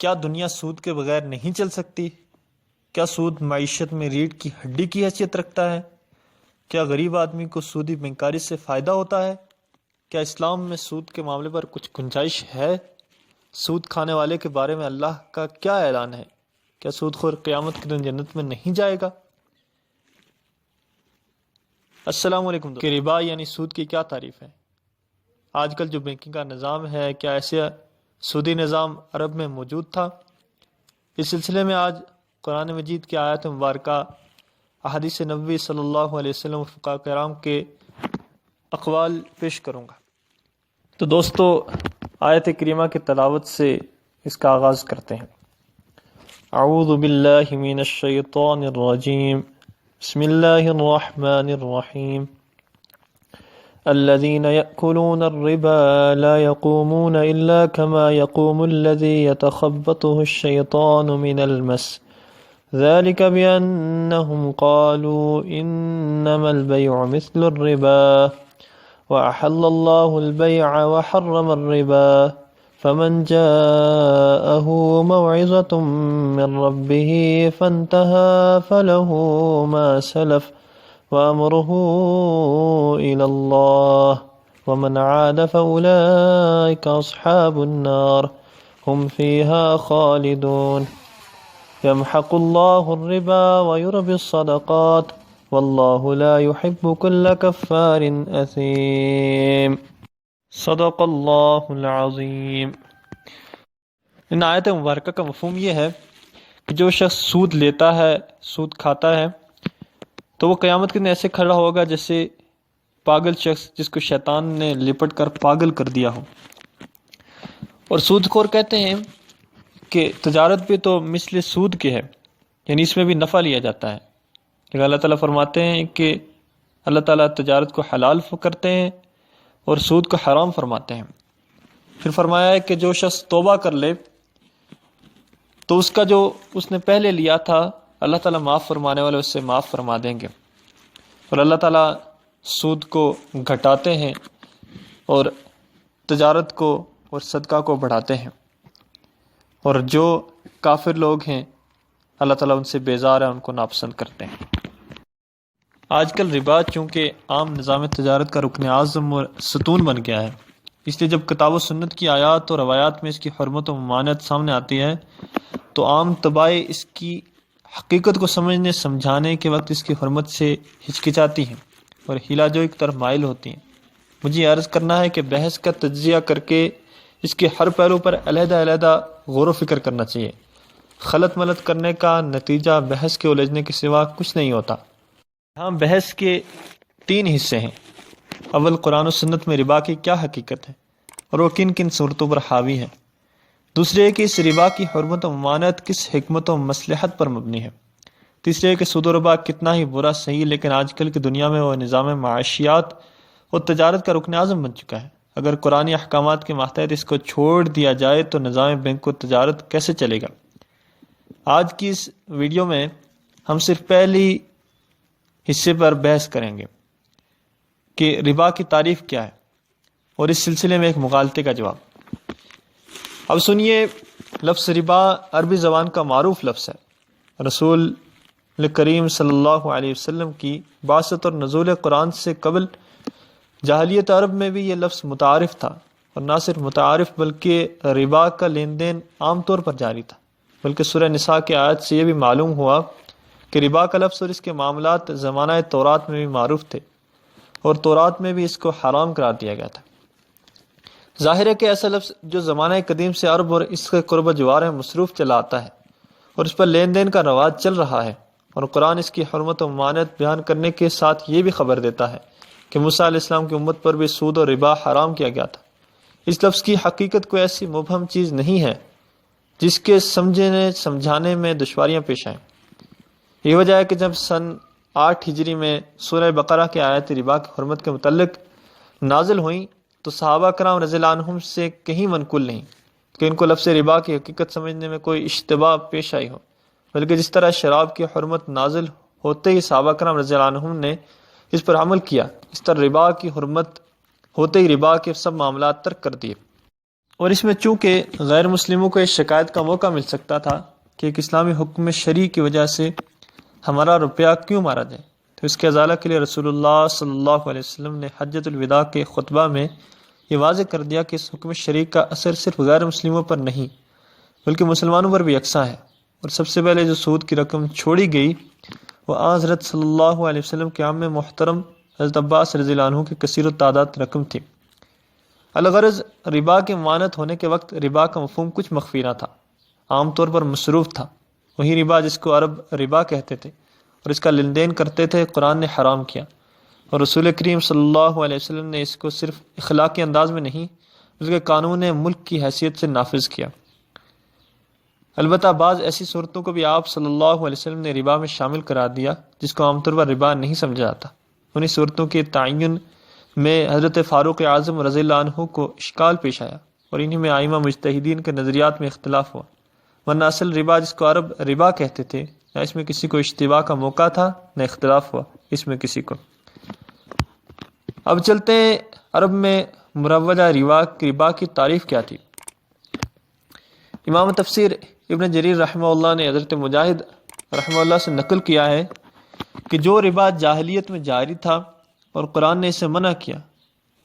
کیا دنیا سود کے بغیر نہیں چل سکتی؟ کیا سود معیشت میں ریڑھ کی ہڈی کی حیثیت رکھتا ہے؟ کیا غریب آدمی کو سودی بینکاری سے فائدہ ہوتا ہے؟ کیا اسلام میں سود کے معاملے پر کچھ گنجائش ہے؟ سود کھانے والے کے بارے میں اللہ کا کیا اعلان ہے؟ کیا سود خور قیامت کے دن جنت میں نہیں جائے گا؟ السلام علیکم کہ ربا یعنی سود کی کیا تعریف ہے؟ آج کل جو بینکنگ کا نظام ہے، کیا ایسے سودی نظام عرب میں موجود تھا؟ اس سلسلے میں آج قرآن مجید کی آیت مبارکہ، احادیث نبوی صلی اللہ علیہ وسلم اور فقہاء کرام کے اقوال پیش کروں گا۔ تو دوستو، آیت کریمہ کی تلاوت سے اس کا آغاز کرتے ہیں۔ اعوذ باللہ من الشیطان الرجیم، بسم اللہ الرحمن الرحیم۔ الذين يأكلون الربا لا يقومون إلا كما يقوم الذي يتخبطه الشيطان من المس، ذلك بأنهم قالوا إنما البيع مثل الربا وأحل الله البيع وحرم الربا، فمن جاءه موعظة من ربه فانتهى فله ما سلف وأمره إلى الله ومن عاد فأولئك أصحاب النار هم فيها خالدون، يمحق الله الربا ويربي الصدقات والله لا يحب كل كفار أثيم۔ صدق اللہ العظیم۔ ان آیت مبارکہ کا مفہوم یہ ہے کہ جو شخص سود لیتا ہے، سود کھاتا ہے، تو وہ قیامت کے دن ایسے کھڑا ہوگا جیسے پاگل شخص جس کو شیطان نے لپٹ کر پاگل کر دیا ہو۔ اور سود خور کہتے ہیں کہ تجارت بھی تو مثل سود کے ہے، یعنی اس میں بھی نفع لیا جاتا ہے، لیکن اللہ تعالیٰ فرماتے ہیں کہ اللہ تعالیٰ تجارت کو حلال کرتے ہیں اور سود کو حرام فرماتے ہیں۔ پھر فرمایا ہے کہ جو شخص توبہ کر لے تو اس کا جو اس نے پہلے لیا تھا اللہ تعالیٰ معاف فرمانے والے اس سے معاف فرما دیں گے، اور اللہ تعالیٰ سود کو گھٹاتے ہیں اور تجارت کو اور صدقہ کو بڑھاتے ہیں، اور جو کافر لوگ ہیں اللہ تعالیٰ ان سے بیزار ہے، ان کو ناپسند کرتے ہیں۔ آج کل ربا چونکہ عام نظام تجارت کا رکن اعظم اور ستون بن گیا ہے، اس لیے جب کتاب و سنت کی آیات اور روایات میں اس کی حرمت و ممانعت سامنے آتی ہے تو عام طباع اس کی حقیقت کو سمجھنے سمجھانے کے وقت اس کی حرمت سے ہچکچاتی ہیں اور ہلا جو ایک طرف مائل ہوتی ہیں۔ مجھے عرض کرنا ہے کہ بحث کا تجزیہ کر کے اس کے ہر پہلو پر علیحدہ علیحدہ غور و فکر کرنا چاہیے۔ خلط ملط کرنے کا نتیجہ بحث کے الجھنے کے سوا کچھ نہیں ہوتا۔ یہاں بحث کے 3 حصے ہیں۔ اول، قرآن و سنت میں ربا کی کیا حقیقت ہے اور وہ کن کن صورتوں پر حاوی ہے۔ دوسرے ہے کہ اس ربا کی حرمت و ممانعت کس حکمت و مصلحت پر مبنی ہے۔ تیسرے ہے کہ سود و ربا کتنا ہی برا صحیح، لیکن آج کل کی دنیا میں وہ نظام معاشیات اور تجارت کا رکن اعظم بن چکا ہے۔ اگر قرآنی احکامات کے ماتحت اس کو چھوڑ دیا جائے تو نظام بینک و تجارت کیسے چلے گا؟ آج کی اس ویڈیو میں ہم صرف پہلی حصے پر بحث کریں گے کہ ربا کی تعریف کیا ہے اور اس سلسلے میں ایک مغالطے کا جواب۔ اب سنیے، لفظ ربا عربی زبان کا معروف لفظ ہے۔ رسول کریم صلی اللہ علیہ وسلم کی بعثت اور نزول قرآن سے قبل جاہلیت عرب میں بھی یہ لفظ متعارف تھا، اور نہ صرف متعارف بلکہ ربا کا لین دین عام طور پر جاری تھا، بلکہ سورہ نساء کی آیت سے یہ بھی معلوم ہوا کہ ربا کا لفظ اور اس کے معاملات زمانہ تورات میں بھی معروف تھے، اور تورات میں بھی اس کو حرام قرار دیا گیا تھا۔ ظاہر ہے کہ ایسا لفظ جو زمانہ قدیم سے عرب اور اس کے قرب جوار میں مصروف چلا آتا ہے اور اس پر لین دین کا رواج چل رہا ہے، اور قرآن اس کی حرمت و ممانعت بیان کرنے کے ساتھ یہ بھی خبر دیتا ہے کہ موسیٰ علیہ السلام کی امت پر بھی سود اور ربا حرام کیا گیا تھا۔ اس لفظ کی حقیقت کوئی ایسی مبہم چیز نہیں ہے جس کے سمجھنے سمجھانے میں دشواریاں پیش آئیں۔ یہ وجہ ہے کہ جب سن 8 ہجری میں سورہ بقرہ کی آیت ربا کی حرمت کے متعلق نازل ہوئیں تو صحابہ کرام رضی اللہ عنہم سے کہیں منقول نہیں کہ ان کو لفظ ربا کی حقیقت سمجھنے میں کوئی اشتباہ پیش آئی ہو، بلکہ جس طرح شراب کی حرمت نازل ہوتے ہی صحابہ کرام رضی اللہ عنہم نے اس پر عمل کیا، اس طرح ربا کی حرمت ہوتے ہی ربا کے سب معاملات ترک کر دیے۔ اور اس میں چونکہ غیر مسلموں کو اس شکایت کا موقع مل سکتا تھا کہ ایک اسلامی حکم شرعی کی وجہ سے ہمارا روپیہ کیوں مارا جائے، تو اس کے ازالہ کے لیے رسول اللہ صلی اللہ علیہ وسلم نے حجۃ الوداع کے خطبہ میں یہ واضح کر دیا کہ اس حکم شرعی کا اثر صرف غیر مسلموں پر نہیں بلکہ مسلمانوں پر بھی یکساں ہے۔ اور سب سے پہلے جو سود کی رقم چھوڑی گئی وہ حضرت صلی اللہ علیہ وسلم کے عام محترم حضرت عباس رضی اللہ عنہ کی کثیر التعداد رقم تھی۔ الغرض ربا کے ممانعت ہونے کے وقت ربا کا مفہوم کچھ مخفی نہ تھا، عام طور پر مصروف تھا۔ وہی ربا جس کو عرب ربا کہتے تھے اور اس کا لین دین کرتے تھے، قرآن نے حرام کیا، اور رسول کریم صلی اللہ علیہ وسلم نے اس کو صرف اخلاقی انداز میں نہیں بلکہ قانون ملک کی حیثیت سے نافذ کیا۔ البتہ بعض ایسی صورتوں کو بھی آپ صلی اللہ علیہ وسلم نے ربا میں شامل قرار دیا جس کو عام طور پر ربا نہیں سمجھا جاتا۔ انہی صورتوں کے تعین میں حضرت فاروق اعظم رضی اللہ عنہ کو اشکال پیش آیا اور انہی میں ائمہ مجتہدین کے نظریات میں اختلاف ہوا، ورنہ اصل ربا جس کو عرب ربا کہتے تھے نہ اس میں کسی کو اشتباہ کا موقع تھا نہ اختلاف ہوا اس میں کسی کو۔ اب چلتے ہیں عرب میں مروجہ ربا کی تعریف کیا تھی۔ امام تفسیر ابن جریر رحمہ اللہ نے حضرت مجاہد رحمہ اللہ سے نقل کیا ہے کہ جو ربا جاہلیت میں جاری تھا اور قرآن نے اسے منع کیا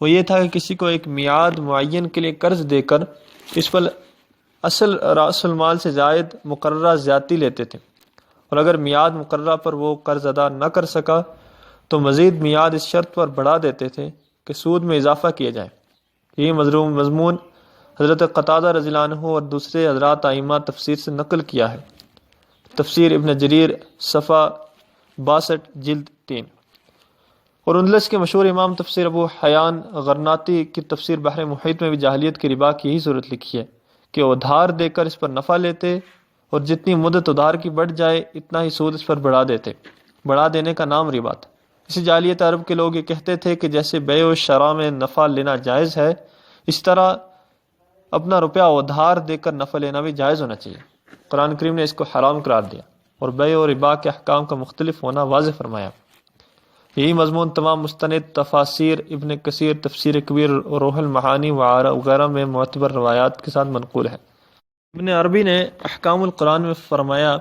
وہ یہ تھا کہ کسی کو ایک میعاد معین کے لیے قرض دے کر اس پر اصل راس المال سے زائد مقررہ زیادتی لیتے تھے، اور اگر میعاد مقررہ پر وہ قرض ادا نہ کر سکا تو مزید میعاد اس شرط پر بڑھا دیتے تھے کہ سود میں اضافہ کیا جائے۔ یہی مضمون حضرت قتادہ رضی اللہ عنہ اور دوسرے حضرات ائمہ تفسیر سے نقل کیا ہے۔ تفسیر ابن جریر صفحہ 62 جلد 3۔ اور اندلس کے مشہور امام تفسیر ابو حیان غرناطی کی تفسیر بحر محیط میں بھی جاہلیت کی ربا کی یہی صورت لکھی ہے کہ ادھار دے کر اس پر نفع لیتے اور جتنی مدت ادھار کی بڑھ جائے اتنا ہی سود اس پر بڑھا دیتے، بڑھا دینے کا نام ربا تھا۔ اسی جاہلیت عرب کے لوگ یہ کہتے تھے کہ جیسے بیع و شراء میں نفع لینا جائز ہے اس طرح اپنا روپیہ ادھار دے کر نفع لینا بھی جائز ہونا چاہیے۔ قرآن کریم نے اس کو حرام قرار دیا اور بیع و ربا کے احکام کا مختلف ہونا واضح فرمایا۔ یہی مضمون تمام مستند تفاسیر ابن کثیر، تفسیر کبیر، روح المعانی وغیرہ میں معتبر روایات کے ساتھ منقول ہے۔ ابن عربی نے احکام القرآن میں فرمایا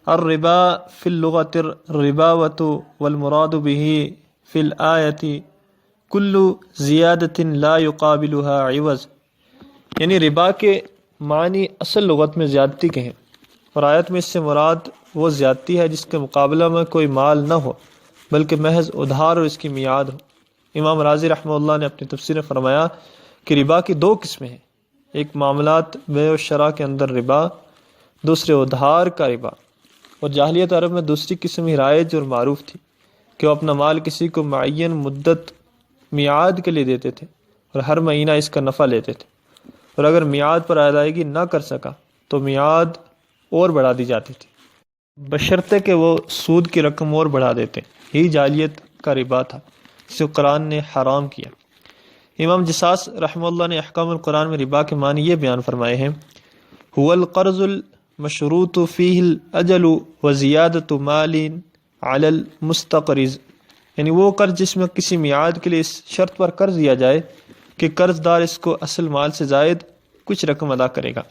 الربا فی اللغۃ الرباوۃ والمراد به فی الآیۃ کل زیادۃ لا یقابلها عوض، یعنی ربا کے معنی اصل لغت میں زیادتی کے ہیں اور آیت میں اس سے مراد وہ زیادتی ہے جس کے مقابلہ میں کوئی مال نہ ہو بلکہ محض ادھار اور اس کی میعاد ہو۔ امام رازی رحمہ اللہ نے اپنی تفسیر میں فرمایا کہ ربا کی دو قسمیں ہیں، ایک معاملات بیع و شراء کے اندر ربا، دوسرے ادھار کا ربا۔ اور جاہلیت عرب میں دوسری قسم ہی رائج اور معروف تھی کہ وہ اپنا مال کسی کو معین مدت میعاد کے لیے دیتے تھے اور ہر مہینہ اس کا نفع لیتے تھے، اور اگر میعاد پر ادائیگی نہ کر سکا تو میعاد اور بڑھا دی جاتی تھی بشرطے کہ وہ سود کی رقم اور بڑھا دیتے۔ یہی جاہلیت کا ربا تھا جسے قرآن نے حرام کیا۔ امام جساس رحمہ اللہ نے احکام القرآن میں ربا کے معنی یہ بیان فرمائے ہیں هو القرض المشروط فیہ الاجل وزیادۃ مال علی المستقرض، یعنی وہ قرض جس میں کسی میعاد کے لیے اس شرط پر قرض دیا جائے کہ قرض دار اس کو اصل مال سے زائد کچھ رقم ادا کرے گا۔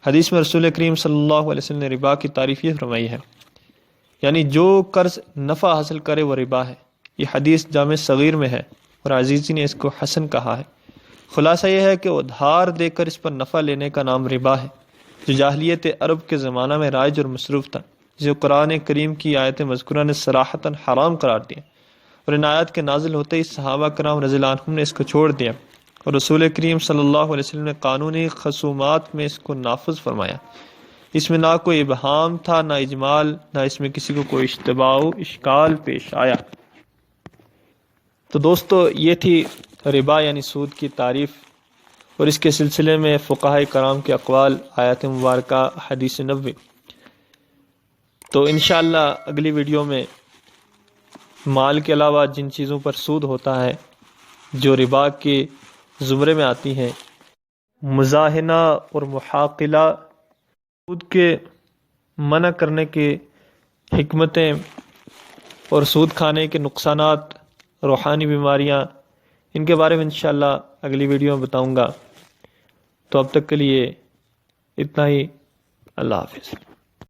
حدیث میں رسول کریم صلی اللہ علیہ وسلم نے ربا کی تعریف یہ فرمائی ہے، یعنی جو قرض نفع حاصل کرے وہ ربا ہے۔ یہ حدیث جامع صغیر میں ہے اور عزیزی نے اس کو حسن کہا ہے۔ خلاصہ یہ ہے کہ ادھار دے کر اس پر نفع لینے کا نام ربا ہے، جو جاہلیت عرب کے زمانہ میں رائج اور مصروف تھا، جسے قرآن کریم کی آیت مذکورہ نے صراحتاً حرام قرار دیا، اور ان آیات کے نازل ہوتے ہی صحابہ کرام رضی اللہ عنہم نے اس کو چھوڑ دیا اور رسول کریم صلی اللہ علیہ وسلم نے قانونی خصومات میں اس کو نافذ فرمایا۔ اس میں نہ کوئی ابہام تھا نہ اجمال، نہ اس میں کسی کو کوئی اشتباہ و اشکال پیش آیا۔ تو دوستو یہ تھی ربا یعنی سود کی تعریف، اور اس کے سلسلے میں فقہاء کرام کے اقوال، آیات مبارکہ، حدیث نبوی۔ تو انشاءاللہ اگلی ویڈیو میں مال کے علاوہ جن چیزوں پر سود ہوتا ہے جو ربا کے زمرے میں آتی ہیں، مزاحنہ اور محاقلہ، سود کے منع کرنے کی حکمتیں اور سود کھانے کے نقصانات، روحانی بیماریاں، ان کے بارے میں انشاءاللہ اگلی ویڈیو میں بتاؤں گا۔ تو اب تک کے لیے اتنا ہی. اللہ حافظ.